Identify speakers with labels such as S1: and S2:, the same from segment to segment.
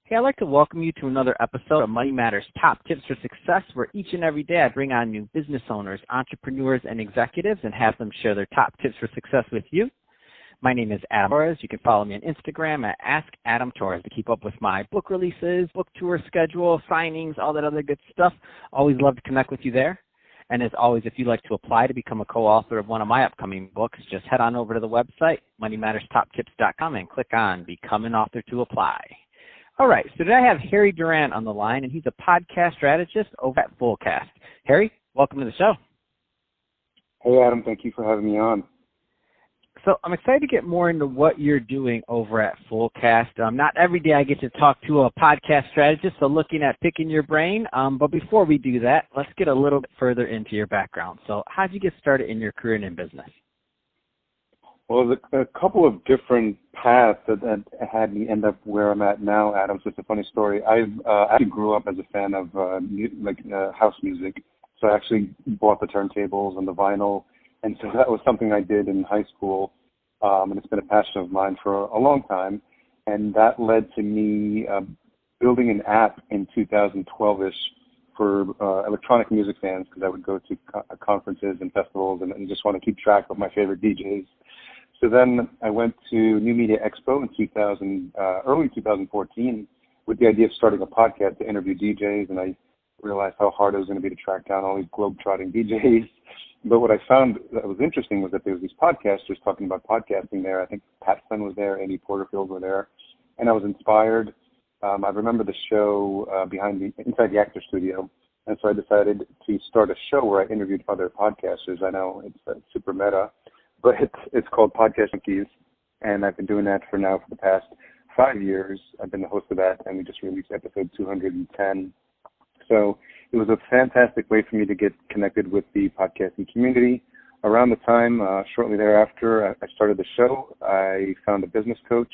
S1: Hey, I'd like to welcome you to another episode of Money Matters Top Tips for Success, where each and every day I bring on new business owners, entrepreneurs, and executives and have them share their top tips for success with you. My name is Adam Torres. You can follow me on Instagram at @AskAdamTorres to keep up with my book releases, book tour schedule, signings, all that other good stuff. Always love to connect with you there. And as always, if you'd like to apply to become a co-author of one of my upcoming books, just head on over to the website, moneymatterstoptips.com, and click on Become an Author to apply. All right, so today I have Harry Duran on the line, and he's a podcast strategist over at FullCast. Harry, welcome to the show.
S2: Hey, Adam. Thank you for having me on.
S1: So I'm excited to get more into what you're doing over at FullCast. Not every day I get to talk to a podcast strategist, so looking at picking your brain. But before we do that, let's get a little bit further into your background. So how did you get started in your career and in business?
S2: Well, there's a couple of different paths that had me end up where I'm at now, Adam. So it's a funny story. I actually grew up as a fan of house music. So I actually bought the turntables and the vinyl. And so that was something I did in high school. And it's been a passion of mine for a long time. And that led to me building an app in 2012-ish for electronic music fans, because I would go to conferences and festivals and just want to keep track of my favorite DJs. So then I went to New Media Expo in early 2014 with the idea of starting a podcast to interview DJs, and I realized how hard it was going to be to track down all these globe-trotting DJs. But what I found that was interesting was that there was these podcasters talking about podcasting there. I think Pat Flynn was there, Amy Porterfield were there, and I was inspired. I remember the show inside the Actor Studio, and so I decided to start a show where I interviewed other podcasters. I know it's super meta, but it's called Podcast Junkies, and I've been doing that for the past 5 years. I've been the host of that, and we just released episode 210. So it was a fantastic way for me to get connected with the podcasting community. Around the time, shortly thereafter, I started the show. I found a business coach,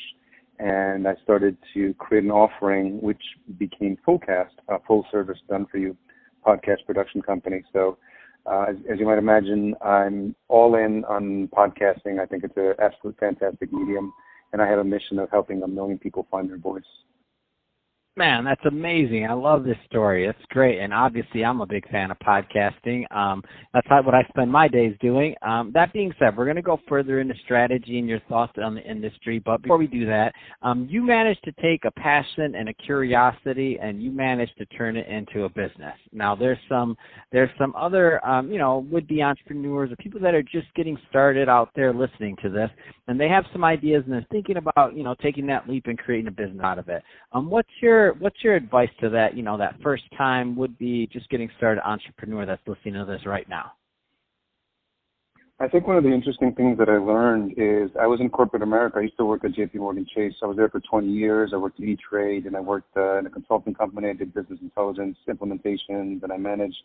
S2: and I started to create an offering which became FullCast, a full-service done-for-you podcast production company. So as you might imagine, I'm all in on podcasting. I think it's an absolute fantastic medium, and I have a mission of helping 1 million people find their voice.
S1: Man, that's amazing. I love this story. It's great. And obviously, I'm a big fan of podcasting. That's what I spend my days doing. That being said, we're going to go further into strategy and your thoughts on the industry. But before we do that, you managed to take a passion and a curiosity, and you managed to turn it into a business. Now, there's some other, would-be entrepreneurs or people that are just getting started out there listening to this, and they have some ideas and they're thinking about, taking that leap and creating a business out of it. What's your advice to that, that first time would be just getting started entrepreneur that's listening to this right now?
S2: I think one of the interesting things that I learned is I was in corporate America. I used to work at JPMorgan Chase. I was there for 20 years. I worked at E-Trade, and I worked in a consulting company. I did business intelligence implementations, and I managed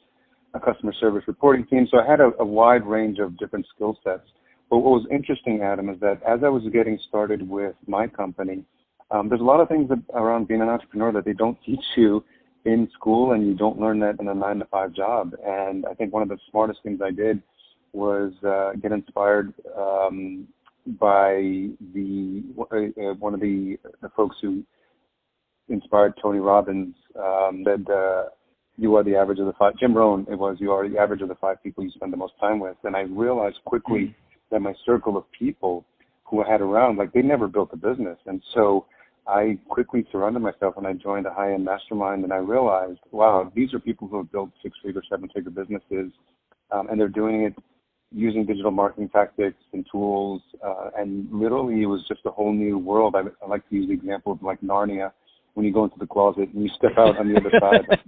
S2: a customer service reporting team. So I had a wide range of different skill sets. But what was interesting, Adam, is that as I was getting started with my company, there's a lot of things around being an entrepreneur that they don't teach you in school, and you don't learn that in a 9-to-5 job. And I think one of the smartest things I did was get inspired by one of the folks who inspired Tony Robbins. Said, "You are the average of the 5." Jim Rohn, you are the average of the 5 people you spend the most time with. And I realized quickly that my circle of people who I had around, they never built a business. And so I quickly surrounded myself, and I joined a high-end mastermind, and I realized, wow, these are people who have built 6-figure, 7-figure businesses, and they're doing it using digital marketing tactics and tools, and literally it was just a whole new world. I like to use the example of Narnia, when you go into the closet and you step out on the other side.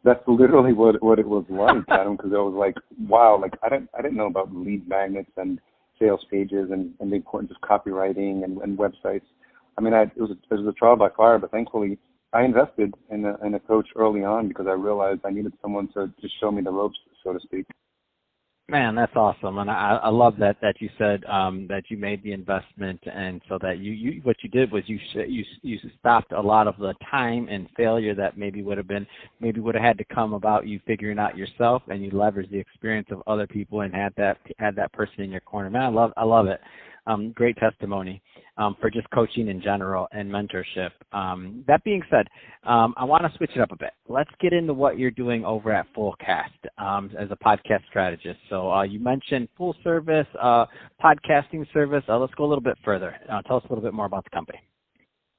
S2: That's literally what it was like, Adam, because I was like, wow, I didn't know about lead magnets and sales pages and the importance of copywriting and websites. I mean, it was a trial by fire, but thankfully I invested in a coach early on because I realized I needed someone to just show me the ropes, so to speak.
S1: Man, that's awesome, and I love that you said that you made the investment, and so that you what you did was you stopped a lot of the time and failure that maybe would have had to come about you figuring out yourself, and you leveraged the experience of other people and had that person in your corner. Man, I love it. Great testimony. for just coaching in general and mentorship. That being said, I want to switch it up a bit. Let's get into what you're doing over at FullCast as a podcast strategist. So you mentioned full service podcasting service. Let's go a little bit further. Tell us a little bit more about the company.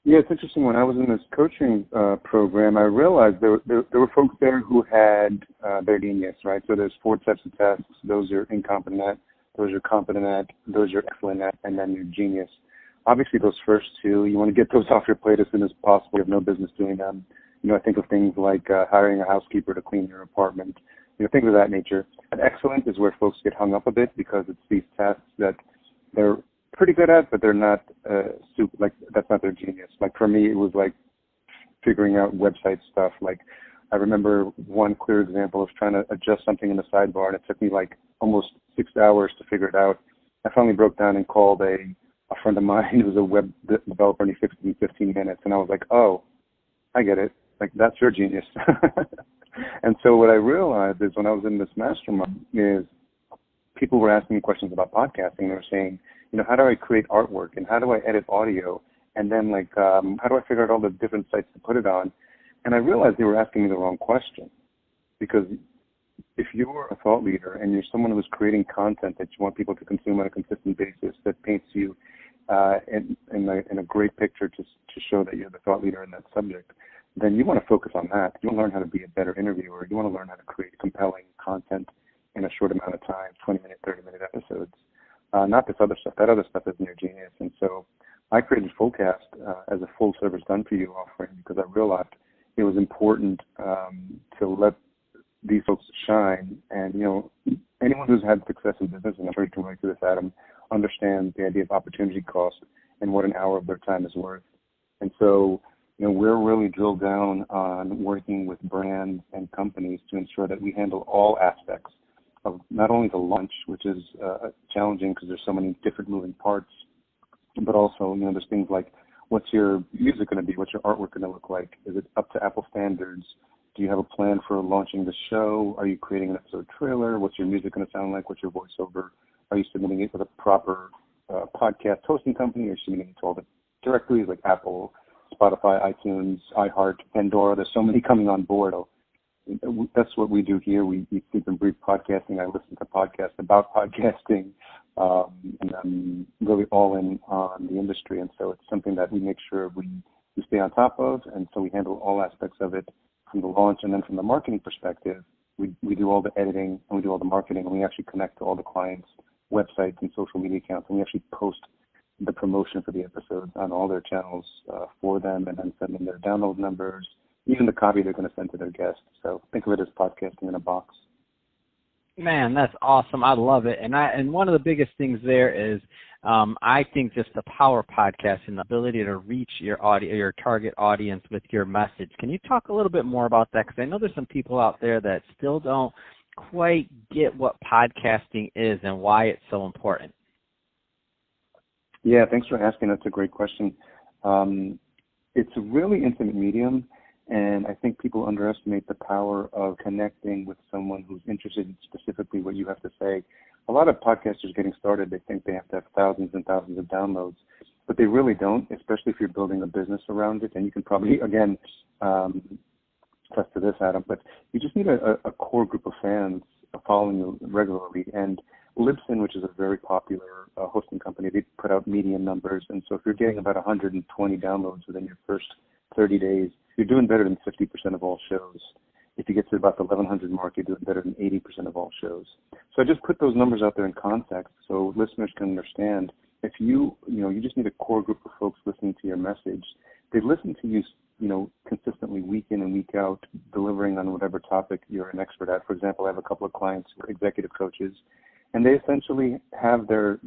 S2: Yeah, it's interesting. When I was in this coaching program, I realized there were folks there who had their genius, right? So there's 4 types of tests. Those you're incompetent at, those you're competent at, those you're excellent at, and then you're genius. Obviously, those first 2, you want to get those off your plate as soon as possible. You have no business doing them. I think of things like hiring a housekeeper to clean your apartment, things of that nature. And excellent is where folks get hung up a bit because it's these tests that they're pretty good at, but they're not super, like, that's not their genius. Like, for me, it was like figuring out website stuff. Like, I remember one clear example of trying to adjust something in the sidebar, and it took me like almost 6 hours to figure it out. I finally broke down and called a friend of mine who was a web developer, and he fixed it in 15 minutes. And I was like, oh, I get it. Like, that's your genius. And so what I realized is when I was in this mastermind is people were asking me questions about podcasting. They were saying, how do I create artwork, and how do I edit audio, and then how do I figure out all the different sites to put it on? And I realized they were asking me the wrong question, because if you're a thought leader and you're someone who's creating content that you want people to consume on a consistent basis that paints you in a great picture to show that you're the thought leader in that subject, then you want to focus on that. You want to learn how to be a better interviewer. You want to learn how to create compelling content in a short amount of time, 20-minute, 30-minute episodes. Not this other stuff. That other stuff isn't your genius. And so I created FullCast as a full-service done-for-you offering because I realized it was important to let these folks shine. And, anyone who's had success in business, and I'm sure you can relate to this, Adam, understands the idea of opportunity cost and what an hour of their time is worth. And so, we're really drilled down on working with brands and companies to ensure that we handle all aspects of not only the launch, which is challenging because there's so many different moving parts, but also, there's things like, what's your music going to be? What's your artwork going to look like? Is it up to Apple standards? Do you have a plan for launching the show? Are you creating an episode trailer? What's your music going to sound like? What's your voiceover? Are you submitting it with a proper podcast hosting company? Are you submitting it to all the directories like Apple, Spotify, iTunes, iHeart, Pandora? There's so many coming on board. That's what we do here. We keep and breathe podcasting. I listen to podcasts about podcasting, and I'm really all in on the industry. And so it's something that we make sure we stay on top of. And so we handle all aspects of it from the launch. And then from the marketing perspective, we do all the editing and we do all the marketing. And we actually connect to all the clients' websites and social media accounts. And we actually post the promotion for the episodes on all their channels for them, and then send them their download numbers, even the copy they're going to send to their guests. So think of it as podcasting in a box.
S1: Man, that's awesome. I love it. And one of the biggest things there is I think just the power of podcasting, the ability to reach your target audience with your message. Can you talk a little bit more about that? Because I know there's some people out there that still don't quite get what podcasting is and why it's so important.
S2: Yeah, thanks for asking. That's a great question. It's a really intimate medium, and I think people underestimate the power of connecting with someone who's interested in specifically what you have to say. A lot of podcasters getting started, they think they have to have thousands and thousands of downloads, but they really don't, especially if you're building a business around it. And you can probably, again, attest to this, Adam, but you just need a core group of fans following you regularly. And Libsyn, which is a very popular hosting company, they put out median numbers. And so if you're getting about 120 downloads within your first 30 days, you're doing better than 50% of all shows. If you get to about the 1,100 mark, you're doing better than 80% of all shows. So I just put those numbers out there in context so listeners can understand. If you just need a core group of folks listening to your message. They listen to you, consistently week in and week out, delivering on whatever topic you're an expert at. For example, I have a couple of clients who are executive coaches, and they essentially have their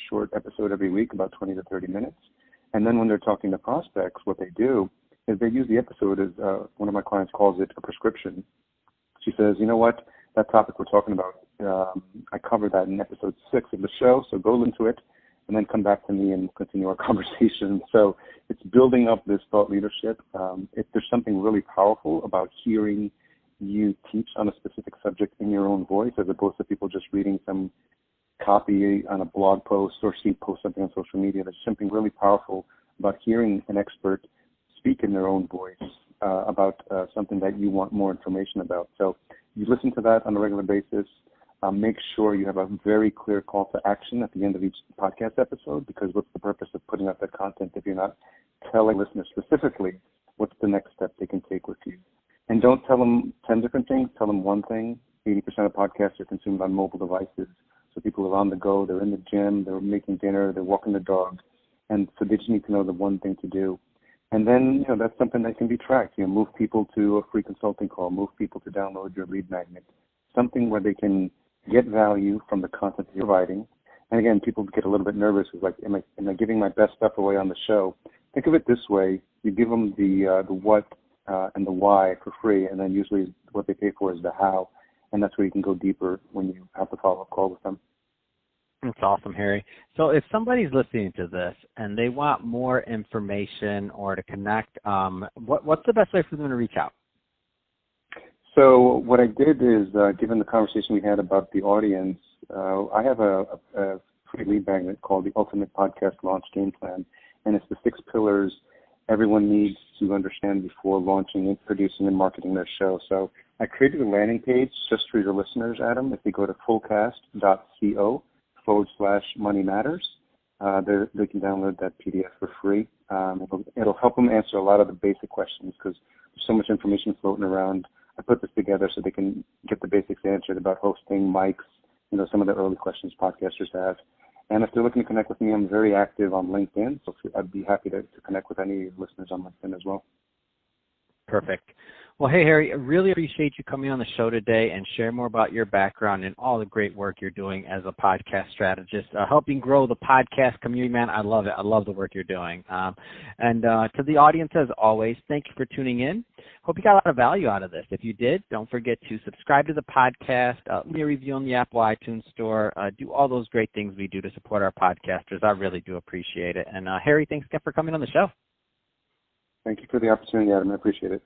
S2: short episode every week, about 20 to 30 minutes. And then when they're talking to prospects, what they do is they use the episode as, one of my clients calls it a prescription. She says, you know what, that topic we're talking about, I covered that in episode 6 of the show, so go into it and then come back to me and continue our conversation. So it's building up this thought leadership. If there's something really powerful about hearing you teach on a specific subject in your own voice, as opposed to people just reading some copy on a blog post or see post something on social media. There's something really powerful about hearing an expert speak in their own voice about something that you want more information about. So you listen to that on a regular basis. Make sure you have a very clear call to action at the end of each podcast episode, because what's the purpose of putting out that content if you're not telling listeners specifically what's the next step they can take with you? And don't tell them 10 different things. Tell them one thing. 80% of podcasts are consumed on mobile devices. So people are on the go. They're in the gym. They're making dinner. They're walking the dog. And so they just need to know the one thing to do. And then, that's something that can be tracked. Move people to a free consulting call. Move people to download your lead magnet. Something where they can get value from the content that you're providing. And again, people get a little bit nervous. It's like, am I giving my best stuff away on the show? Think of it this way. You give them the what and the why for free, and then usually what they pay for is the how. And that's where you can go deeper when you have the follow-up call with them.
S1: That's awesome, Harry. So if somebody's listening to this and they want more information or to connect, what's the best way for them to reach out?
S2: So what I did is, given the conversation we had about the audience, I have a free lead magnet called the Ultimate Podcast Launch Game Plan, and it's the 6 pillars everyone needs to understand before launching and producing and marketing their show. So I created a landing page just for your listeners, Adam. If you go to fullcast.co/money matters, they can download that PDF for free. It'll help them answer a lot of the basic questions because there's so much information floating around. I put this together so they can get the basics answered about hosting, mics, some of the early questions podcasters have. And if they're looking to connect with me, I'm very active on LinkedIn, so I'd be happy to connect with any listeners on LinkedIn as well.
S1: Perfect. Well, hey, Harry, I really appreciate you coming on the show today and share more about your background and all the great work you're doing as a podcast strategist, helping grow the podcast community, man. I love it. I love the work you're doing. And to the audience, as always, thank you for tuning in. Hope you got a lot of value out of this. If you did, don't forget to subscribe to the podcast, leave me a review on the Apple iTunes Store, do all those great things we do to support our podcasters. I really do appreciate it. And Harry, thanks again for coming on the show.
S2: Thank you for the opportunity, Adam. I appreciate it.